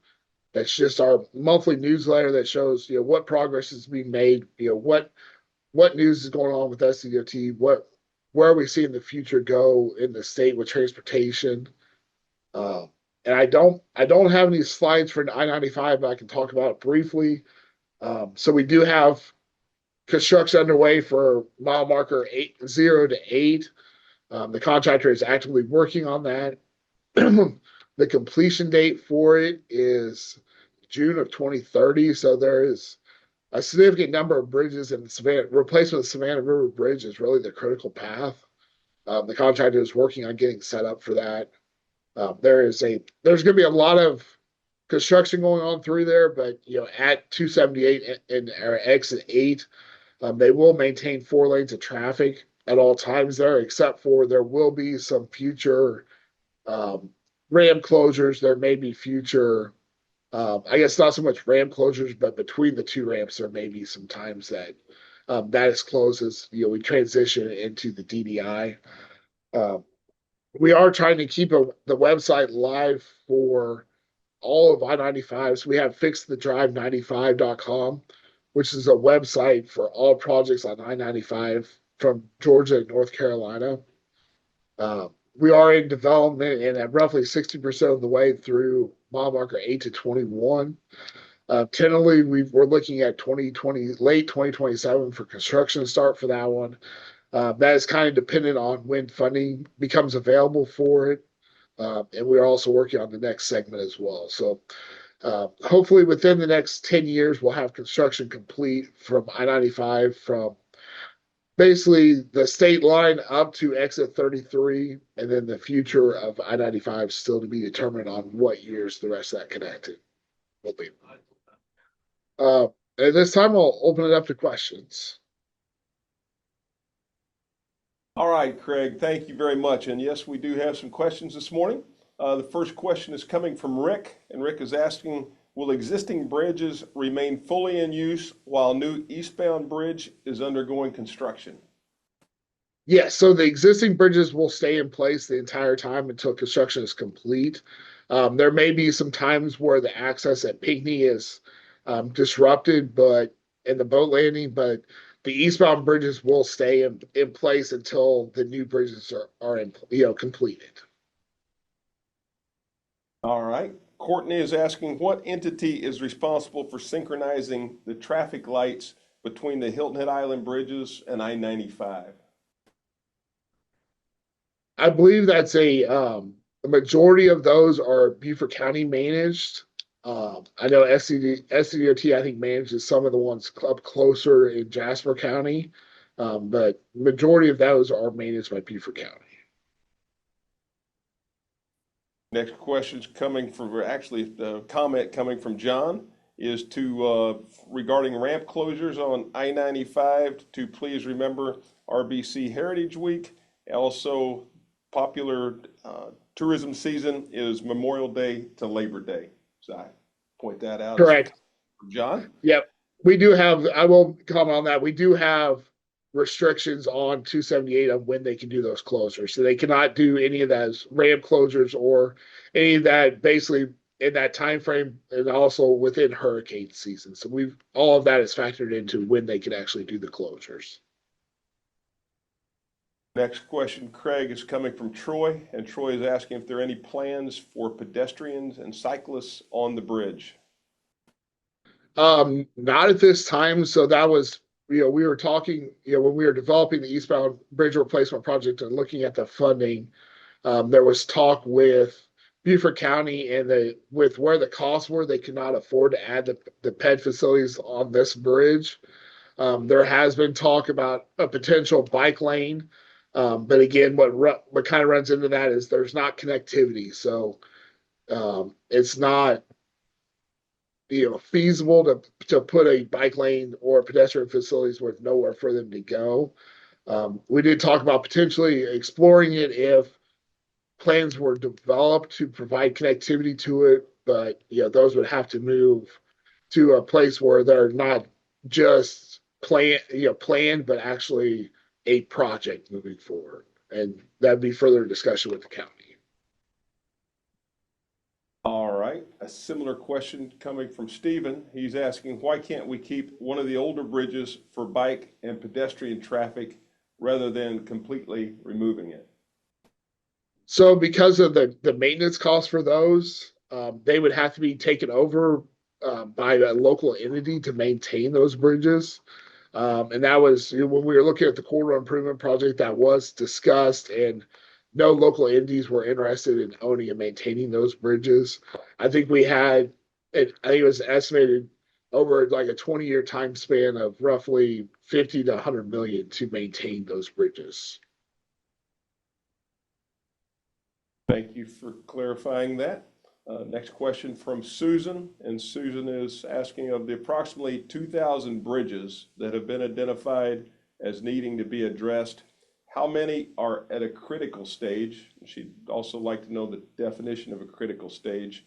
That's just our monthly newsletter that shows, what progress is being made, what news is going on with SCDOT, where are we seeing the future go in the state with transportation. And I don't have any slides for I-95, but I can talk about it briefly. So we do have construction underway for mile marker 0 to 8. The contractor is actively working on that. The completion date for it is June of 2030. So there is a significant number of bridges in Savannah. Replacement of the Savannah River Bridge is really the critical path. The contractor is working on getting set up for that. There's going to be a lot of construction going on through there, but at 278 and or exit 8, they will maintain 4 lanes of traffic at all times there, except for there will be some future ramp closures. There may be future, I guess not so much ramp closures, but between the two ramps, there may be some times that that is closed as we transition into the DDI. Uh, we are trying to keep the website live for all of I-95. So we have fixthedrive95.com, which is a website for all projects on I-95 from Georgia and North Carolina. We are in development and at roughly 60% of the way through mile marker 8 to 21. Tentatively, we're looking at 2020, late 2027 for construction start for that one. That is kind of dependent on when funding becomes available for it. And we're also working on the next segment as well. So hopefully within the next 10 years, we'll have construction complete from I-95 from basically the state line up to exit 33, and then the future of I-95 still to be determined on what years the rest of that connected will be. And this time I'll open it up to questions. All right, Craig, thank you very much. And yes, we do have some questions this morning. The first question is coming from Rick, and Rick is asking, will existing bridges remain fully in use while new eastbound bridge is undergoing construction? Yes, so the existing bridges will stay in place the entire time until construction is complete. There may be some times where the access at Pinckney is disrupted, but in the boat landing, but the eastbound bridges will stay in place until the new bridges are completed. All right. Courtney is asking, what entity is responsible for synchronizing the traffic lights between the Hilton Head Island bridges and I-95? I believe that's the majority of those are Beaufort County managed. I know SCDOT, I think, manages some of the ones up closer in Jasper County, but majority of those are managed by Beaufort County. Next question is coming from, actually, the comment coming from John is regarding ramp closures on I-95 to please remember RBC Heritage Week. Also, popular tourism season is Memorial Day to Labor Day. So I point that out. Correct. John? Yep. We do have, I will comment on that. We do have restrictions on 278 of when they can do those closures. So they cannot do any of those ramp closures or any of that basically in that time frame and also within hurricane season. So all of that is factored into when they can actually do the closures. Next question, Craig, is coming from Troy, and Troy is asking if there are any plans for pedestrians and cyclists on the bridge. Not at this time. So that was, we were talking, when we were developing the eastbound bridge replacement project and looking at the funding, there was talk with Beaufort County and with where the costs were, they could not afford to add the PED facilities on this bridge. There has been talk about a potential bike lane. But again, what kind of runs into that is there's not connectivity. So it's not feasible to put a bike lane or pedestrian facilities with nowhere for them to go. We did talk about potentially exploring it if plans were developed to provide connectivity to it, but those would have to move to a place where they're not just planned, but actually a project moving forward, and that'd be further discussion with the county. All right, a similar question coming from Stephen. He's asking, why can't we keep one of the older bridges for bike and pedestrian traffic rather than completely removing it? So because of the maintenance costs for those, they would have to be taken over by a local entity to maintain those bridges. And that was when we were looking at the corridor improvement project that was discussed, and no local entities were interested in owning and maintaining those bridges. I think I think it was estimated over like a 20-year time span of roughly 50 to 100 million to maintain those bridges. Thank you for clarifying that. Next question from Susan, and Susan is asking, of the approximately 2,000 bridges that have been identified as needing to be addressed, how many are at a critical stage? She'd also like to know the definition of a critical stage.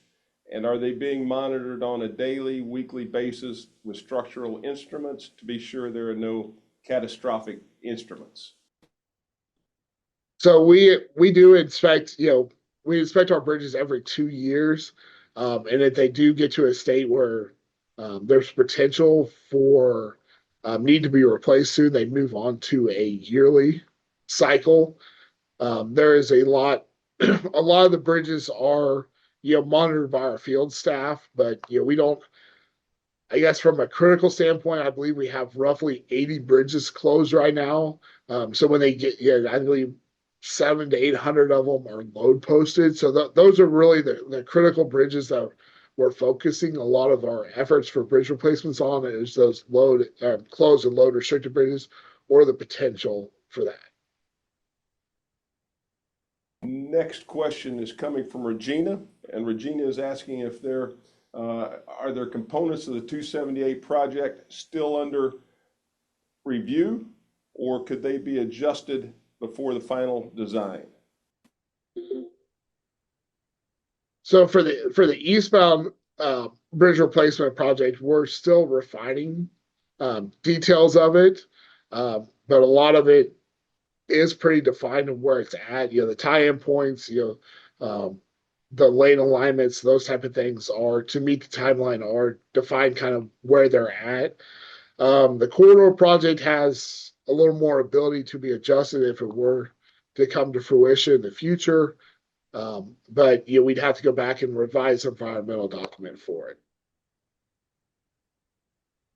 And are they being monitored on a daily, weekly basis with structural instruments to be sure there are no catastrophic instruments? So we do inspect, we inspect our bridges every 2 years. And if they do get to a state where there's potential for need to be replaced soon, they move on to a yearly cycle. There is a lot, a lot of the bridges are, monitored by our field staff, but, we don't, I guess from a critical standpoint, I believe we have roughly 80 bridges closed right now. So when they get, I believe 700 to 800 of them are load posted. So those are really the critical bridges that we're focusing a lot of our efforts for bridge replacements on is those closed and load restricted bridges or the potential for that. Next question is coming from Regina, and Regina is asking if there are there components of the 278 project still under review, or could they be adjusted before the final design? So for the eastbound bridge replacement project, we're still refining details of it, but a lot of it is pretty defined of where it's at. The tie-in points, the lane alignments, those type of things are to meet the timeline are defined kind of where they're at. The corridor project has a little more ability to be adjusted if it were to come to fruition in the future. But we'd have to go back and revise the environmental document for it.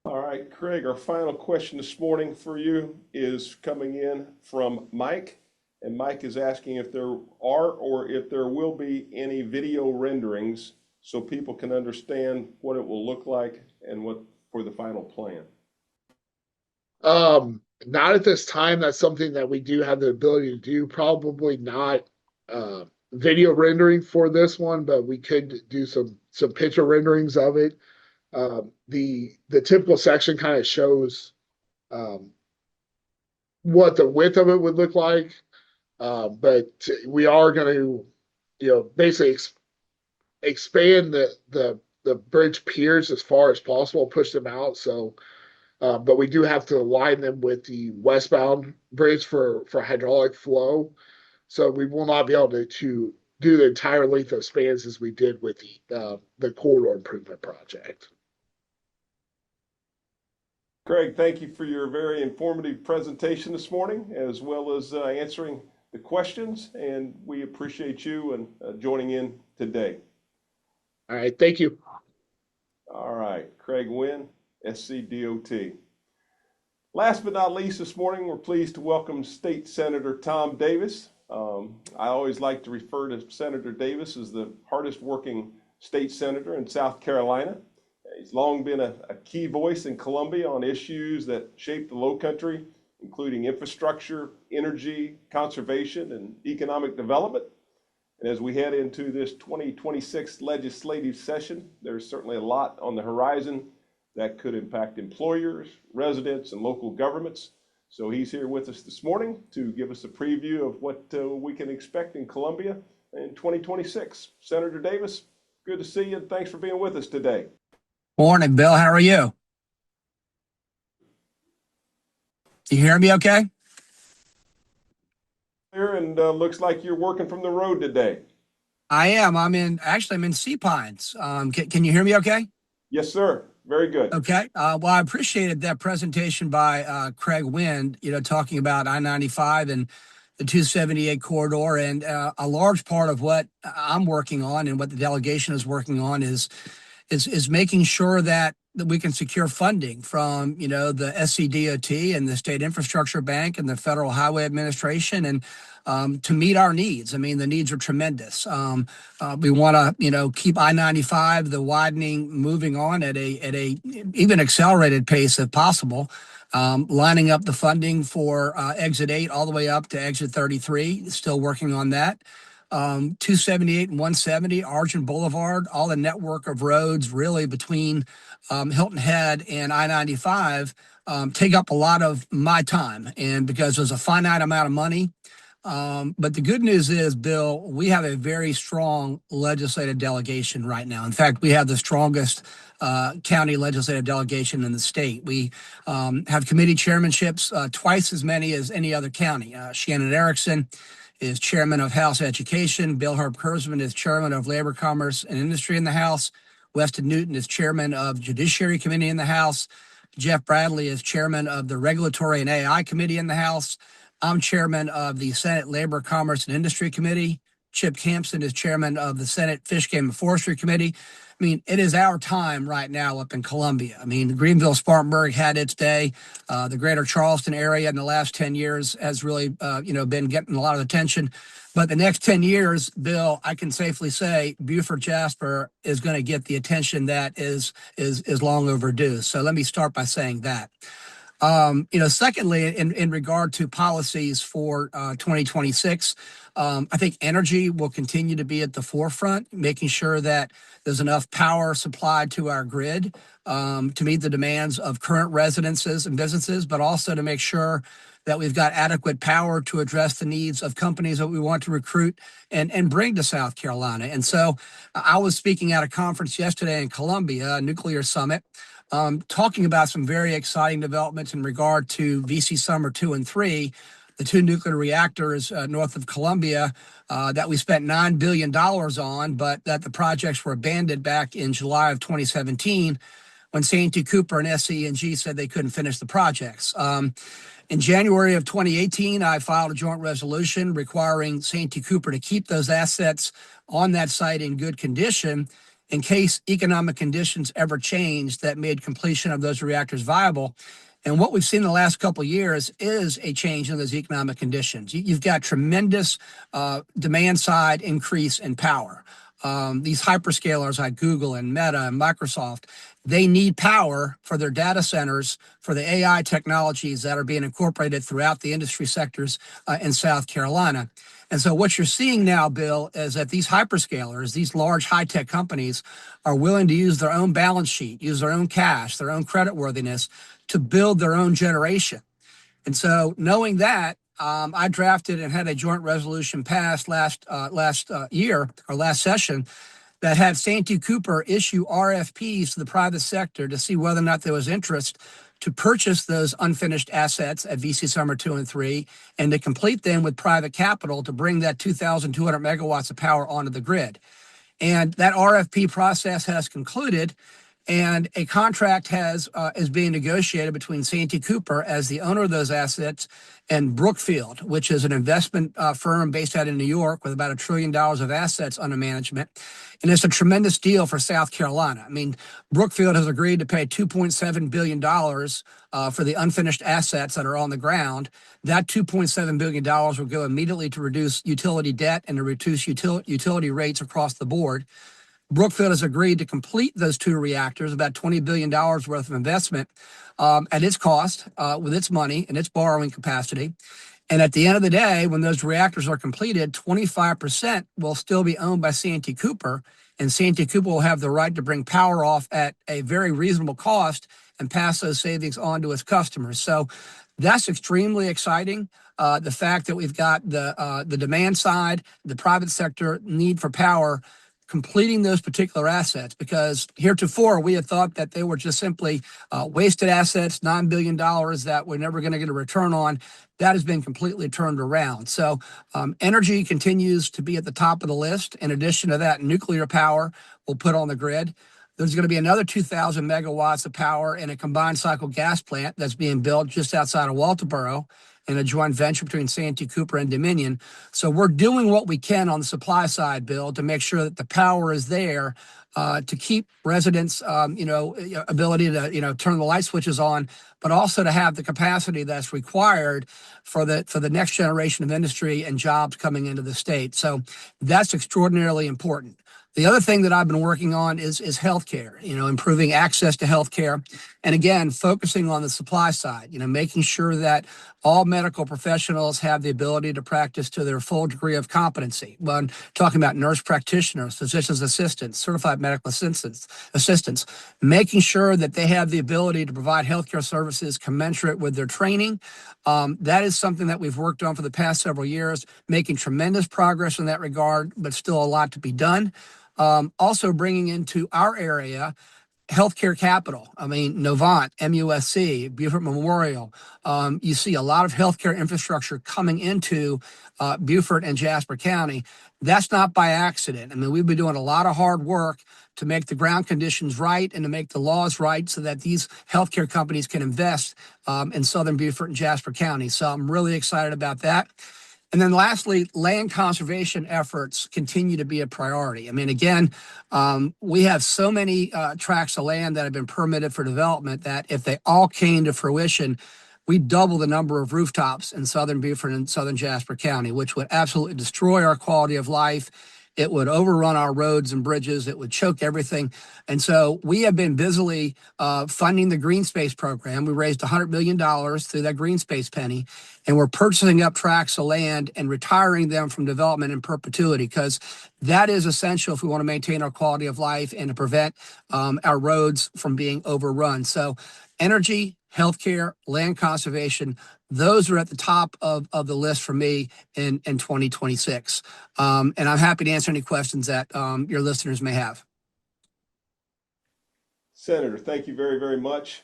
All right, Craig, our final question this morning for you is coming in from Mike. And Mike is asking if there are or if there will be any video renderings so people can understand what it will look like and what for the final plan. Not at this time. That's something that we do have the ability to do. Probably not video rendering for this one, but we could do some picture renderings of it. The typical section kind of shows what the width of it would look like. But we are going to, basically expand the bridge piers as far as possible, push them out. So, but we do have to align them with the westbound bridge for hydraulic flow. So we will not be able to do the entire length of spans as we did with the corridor improvement project. Craig, thank you for your very informative presentation this morning, as well as answering the questions, and we appreciate you and joining in today. All right, thank you. All right, Craig Wynn, SCDOT. Last but not least, this morning we're pleased to welcome State Senator Tom Davis. I always like to refer to Senator Davis as the hardest working state senator in South Carolina. He's long been a key voice in Columbia on issues that shape the Lowcountry, including infrastructure, energy, conservation, and economic development. And as we head into this 2026 legislative session, there's certainly a lot on the horizon that could impact employers, residents, and local governments. So he's here with us this morning to give us a preview of what we can expect in Columbia in 2026. Senator Davis, good to see you, and thanks for being with us today. Morning, Bill. How are you? You hear me okay? Here, and looks like you're working from the road today. I am. I'm in Sea Pines. Can you hear me okay? Yes, sir. Very good. Okay. Well, I appreciated that presentation by Craig Wynn, talking about I-95 and the 278 corridor. And a large part of what I'm working on and what the delegation is working on is making sure that we can secure funding from, the SCDOT and the State Infrastructure Bank and the Federal Highway Administration, and to meet our needs. I mean, the needs are tremendous. We want to, keep I-95, the widening, moving on at a even accelerated pace if possible. Lining up the funding for exit 8 all the way up to exit 33. Still working on that. 278 and 170, Argent Boulevard, all the network of roads really between Hilton Head and I-95 take up a lot of my time, and because there's a finite amount of money. But the good news is, Bill, we have a very strong legislative delegation right now. In fact, we have the strongest county legislative delegation in the state. We have committee chairmanships, twice as many as any other county. Shannon Erickson is chairman of House Education. Bill Herb Kurzman is chairman of Labor, Commerce, and Industry in the House. Weston Newton is chairman of Judiciary Committee in the House. Jeff Bradley is chairman of the Regulatory and AI Committee in the House. I'm chairman of the Senate Labor, Commerce, and Industry Committee. Chip Campson is chairman of the Senate Fish, Game, and Forestry Committee. I mean, it is our time right now up in Columbia. I mean, Greenville, Spartanburg had its day. The greater Charleston area in the last 10 years has really, been getting a lot of attention. But the next 10 years, Bill, I can safely say Beaufort Jasper is going to get the attention that is long overdue. So let me start by saying that. Secondly, in regard to policies for 2026, I think energy will continue to be at the forefront, making sure that there's enough power supplied to our grid to meet the demands of current residences and businesses, but also to make sure that we've got adequate power to address the needs of companies that we want to recruit and bring to South Carolina. And so I was speaking at a conference yesterday in Columbia, a nuclear summit, talking about some very exciting developments in regard to VC Summer 2 and 3, the two nuclear reactors north of Columbia that we spent $9 billion on, but that the projects were abandoned back in July of 2017 when Santee Cooper and SCE&G said they couldn't finish the projects. In January of 2018, I filed a joint resolution requiring Santee Cooper to keep those assets on that site in good condition in case economic conditions ever changed that made completion of those reactors viable. And what we've seen in the last couple of years is a change in those economic conditions. You've got tremendous demand side increase in power. These hyperscalers like Google and Meta and Microsoft, they need power for their data centers, for the AI technologies that are being incorporated throughout the industry sectors in South Carolina. And so what you're seeing now, Bill, is that these hyperscalers, these large high-tech companies, are willing to use their own balance sheet, use their own cash, their own creditworthiness to build their own generation. And so knowing that, I drafted and had a joint resolution passed last year or last session that had Santee Cooper issue RFPs to the private sector to see whether or not there was interest to purchase those unfinished assets at VC Summer 2 and 3 and to complete them with private capital to bring that 2,200 megawatts of power onto the grid. And that RFP process has concluded, and a contract is being negotiated between Santee Cooper as the owner of those assets and Brookfield, which is an investment firm based out in New York with about $1 trillion of assets under management. And it's a tremendous deal for South Carolina. I mean, Brookfield has agreed to pay $2.7 billion for the unfinished assets that are on the ground. That $2.7 billion will go immediately to reduce utility debt and to reduce utility rates across the board. Brookfield has agreed to complete those two reactors, about $20 billion worth of investment at its cost with its money and its borrowing capacity. And at the end of the day, when those reactors are completed, 25% will still be owned by Santee Cooper, and Santee Cooper will have the right to bring power off at a very reasonable cost and pass those savings on to its customers. So that's extremely exciting. The fact that we've got the demand side, the private sector need for power, completing those particular assets, because heretofore we had thought that they were just simply wasted assets, $9 billion that we're never going to get a return on. That has been completely turned around. So energy continues to be at the top of the list. In addition to that, nuclear power will put on the grid. There's going to be another 2,000 megawatts of power in a combined cycle gas plant that's being built just outside of Walterboro in a joint venture between Santee Cooper and Dominion. So we're doing what we can on the supply side, Bill, to make sure that the power is there to keep residents, ability to, turn the light switches on, but also to have the capacity that's required for the next generation of industry and jobs coming into the state. So that's extraordinarily important. The other thing that I've been working on is healthcare, improving access to healthcare. And again, focusing on the supply side, making sure that all medical professionals have the ability to practice to their full degree of competency. Well, I'm talking about nurse practitioners, physician's assistants, certified medical assistants, making sure that they have the ability to provide healthcare services commensurate with their training. That is something that we've worked on for the past several years, making tremendous progress in that regard, but still a lot to be done. Also bringing into our area healthcare capital. I mean, Novant, MUSC, Beaufort Memorial. You see a lot of healthcare infrastructure coming into Beaufort and Jasper County. That's not by accident. I mean, we've been doing a lot of hard work to make the ground conditions right and to make the laws right so that these healthcare companies can invest in Southern Beaufort and Jasper County. So I'm really excited about that. And then lastly, land conservation efforts continue to be a priority. I mean, again, we have so many tracts of land that have been permitted for development that if they all came to fruition, we double the number of rooftops in Southern Beaufort and Southern Jasper County, which would absolutely destroy our quality of life. It would overrun our roads and bridges. It would choke everything. And so we have been busily funding the Green Space program. We raised $100 million through that Green Space penny, and we're purchasing up tracts of land and retiring them from development in perpetuity, because that is essential if we want to maintain our quality of life and to prevent our roads from being overrun. So energy, healthcare, land conservation, those are at the top of the list for me in 2026. And I'm happy to answer any questions that your listeners may have. Senator, thank you very, very much.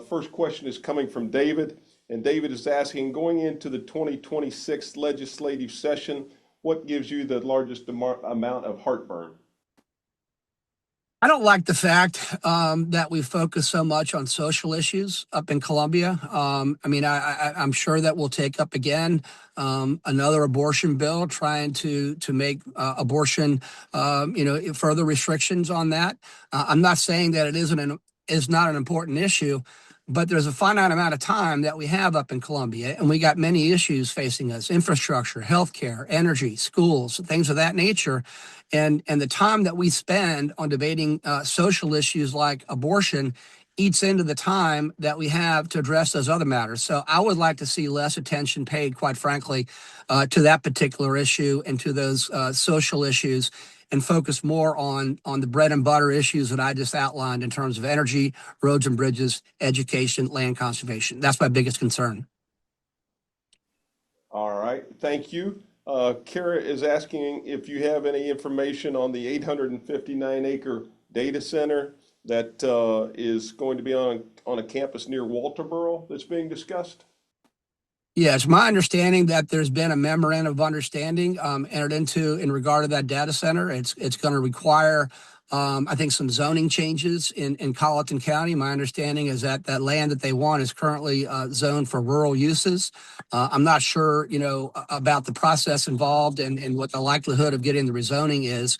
First question is coming from David, and David is asking, going into the 2026 legislative session, what gives you the largest amount of heartburn? I don't like the fact that we focus so much on social issues up in Columbia. I mean, I'm sure that we'll take up again another abortion bill, trying to make abortion, further restrictions on that. I'm not saying that it is not an important issue, but there's a finite amount of time that we have up in Columbia, and we got many issues facing us: infrastructure, healthcare, energy, schools, things of that nature. And the time that we spend on debating social issues like abortion eats into the time that we have to address those other matters. So I would like to see less attention paid, quite frankly, to that particular issue and to those social issues, and focus more on the bread and butter issues that I just outlined in terms of energy, roads and bridges, education, land conservation. That's my biggest concern. All right, thank you. Kara is asking if you have any information on the 859-acre data center that is going to be on a campus near Walterboro that's being discussed. Yeah, it's my understanding that there's been a memorandum of understanding entered into in regard to that data center. It's going to require, I think, some zoning changes in Colleton County. My understanding is that land that they want is currently zoned for rural uses. I'm not sure, about the process involved and what the likelihood of getting the rezoning is.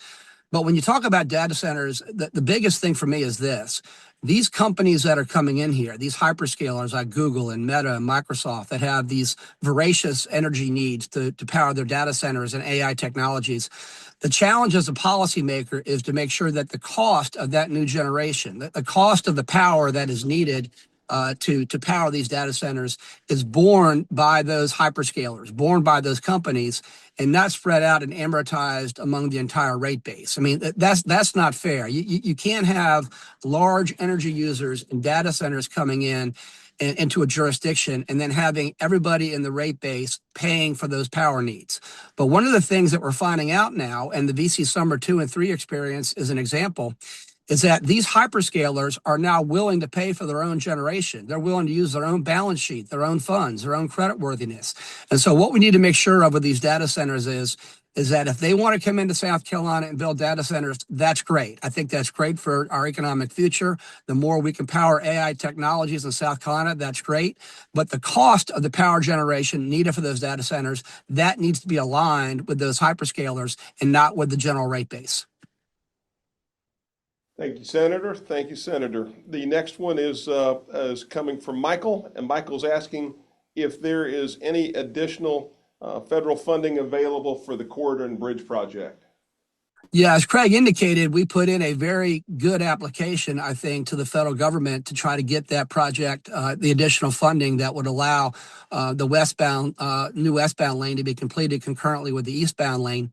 But when you talk about data centers, the biggest thing for me is this. These companies that are coming in here, these hyperscalers like Google and Meta and Microsoft that have these voracious energy needs to power their data centers and AI technologies, the challenge as a policymaker is to make sure that the cost of that new generation, the cost of the power that is needed to power these data centers is borne by those hyperscalers, borne by those companies, and not spread out and amortized among the entire rate base. I mean, that's not fair. You can't have large energy users and data centers coming into a jurisdiction and then having everybody in the rate base paying for those power needs. But one of the things that we're finding out now, and the VC Summer 2 and 3 experience is an example, is that these hyperscalers are now willing to pay for their own generation. They're willing to use their own balance sheet, their own funds, their own creditworthiness. And so what we need to make sure of with these data centers is that if they want to come into South Carolina and build data centers, that's great. I think that's great for our economic future. The more we can power AI technologies in South Carolina, that's great. But the cost of the power generation needed for those data centers, that needs to be aligned with those hyperscalers and not with the general rate base. Thank you, Senator. Thank you, Senator. The next one is coming from Michael, and Michael's asking if there is any additional federal funding available for the Corridor and Bridge project. Yeah, as Craig indicated, we put in a very good application, I think, to the federal government to try to get that project, the additional funding that would allow the new westbound lane to be completed concurrently with the eastbound lane.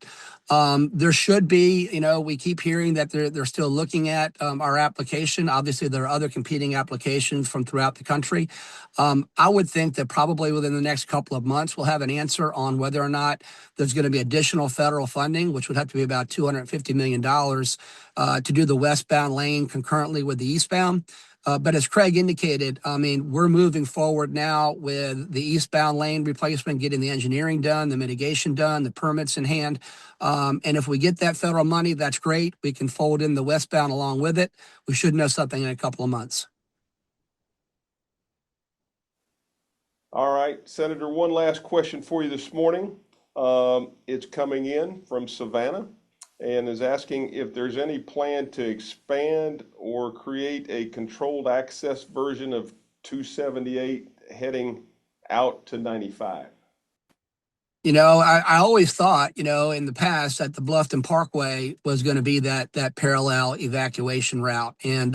There should be, we keep hearing that they're still looking at our application. Obviously, there are other competing applications from throughout the country. I would think that probably within the next couple of months, we'll have an answer on whether or not there's going to be additional federal funding, which would have to be about $250 million to do the westbound lane concurrently with the eastbound. But as Craig indicated, I mean, we're moving forward now with the eastbound lane replacement, getting the engineering done, the mitigation done, the permits in hand. And if we get that federal money, that's great. We can fold in the westbound along with it. We should know something in a couple of months. All right, Senator, one last question for you this morning. It's coming in from Savannah and is asking if there's any plan to expand or create a controlled access version of 278 heading out to 95. I always thought, in the past that the Bluffton Parkway was going to be that parallel evacuation route. And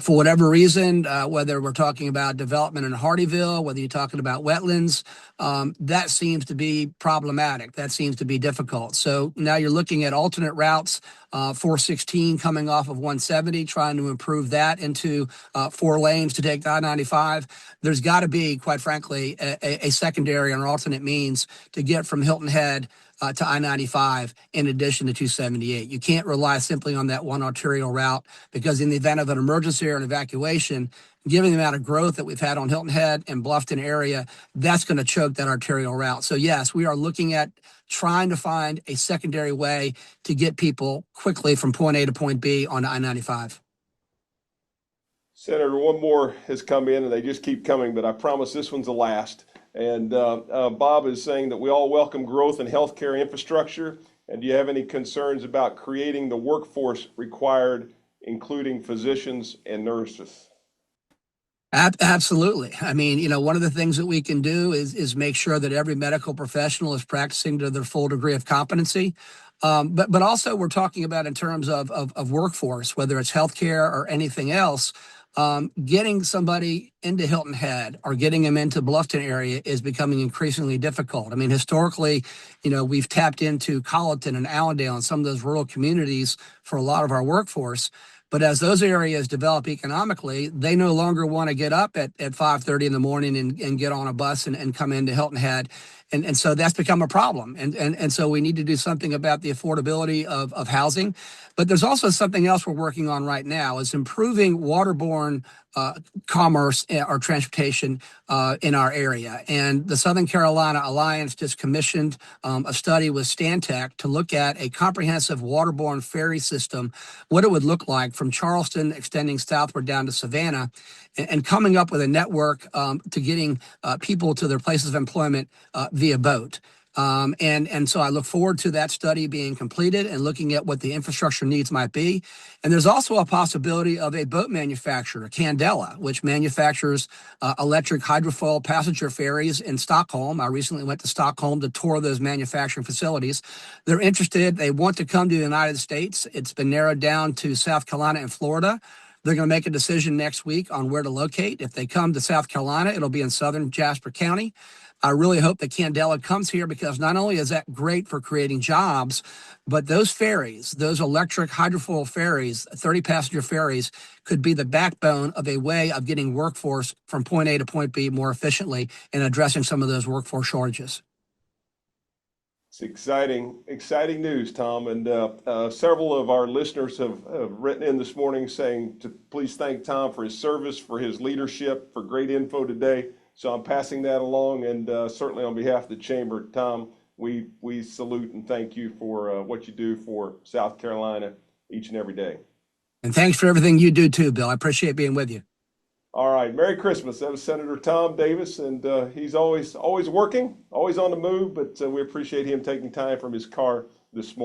for whatever reason, whether we're talking about development in Hardyville, whether you're talking about wetlands, that seems to be problematic. That seems to be difficult. So now you're looking at alternate routes, 416 coming off of 170, trying to improve that into 4 lanes to take I-95. There's got to be, quite frankly, a secondary or alternate means to get from Hilton Head to I-95 in addition to 278. You can't rely simply on that one arterial route because in the event of an emergency or an evacuation, given the amount of growth that we've had on Hilton Head and Bluffton area, that's going to choke that arterial route. So yes, we are looking at trying to find a secondary way to get people quickly from point A to point B on I-95. Senator, one more has come in and they just keep coming, but I promise this one's the last. And Bob is saying that we all welcome growth in healthcare infrastructure. And do you have any concerns about creating the workforce required, including physicians and nurses? Absolutely. I mean, one of the things that we can do is make sure that every medical professional is practicing to their full degree of competency. But also we're talking about in terms of workforce, whether it's healthcare or anything else. Getting somebody into Hilton Head or getting them into Bluffton area is becoming increasingly difficult. I mean, historically, we've tapped into Colleton and Allendale and some of those rural communities for a lot of our workforce. But as those areas develop economically, they no longer want to get up at 5:30 in the morning and get on a bus and come into Hilton Head. And so that's become a problem. And so we need to do something about the affordability of housing. But there's also something else we're working on right now is improving waterborne commerce or transportation in our area. And the Southern Carolina Alliance just commissioned a study with Stantec to look at a comprehensive waterborne ferry system, what it would look like from Charleston extending southward down to Savannah and coming up with a network to getting people to their places of employment via boat. And so I look forward to that study being completed and looking at what the infrastructure needs might be. And there's also a possibility of a boat manufacturer, Candela, which manufactures electric hydrofoil passenger ferries in Stockholm. I recently went to Stockholm to tour those manufacturing facilities. They're interested. They want to come to the United States. It's been narrowed down to South Carolina and Florida. They're going to make a decision next week on where to locate. If they come to South Carolina, it'll be in southern Jasper County. I really hope that Candela comes here because not only is that great for creating jobs, but those ferries, those electric hydrofoil ferries, 30 passenger ferries, could be the backbone of a way of getting workforce from point A to point B more efficiently and addressing some of those workforce shortages. It's exciting news, Tom. And several of our listeners have written in this morning saying to please thank Tom for his service, for his leadership, for great info today. So I'm passing that along, and certainly on behalf of the chamber, Tom, we salute and thank you for what you do for South Carolina each and every day. And thanks for everything you do too, Bill. I appreciate being with you. All right, Merry Christmas. That was Senator Tom Davis, and he's always working, always on the move, but we appreciate him taking time from his car this morning.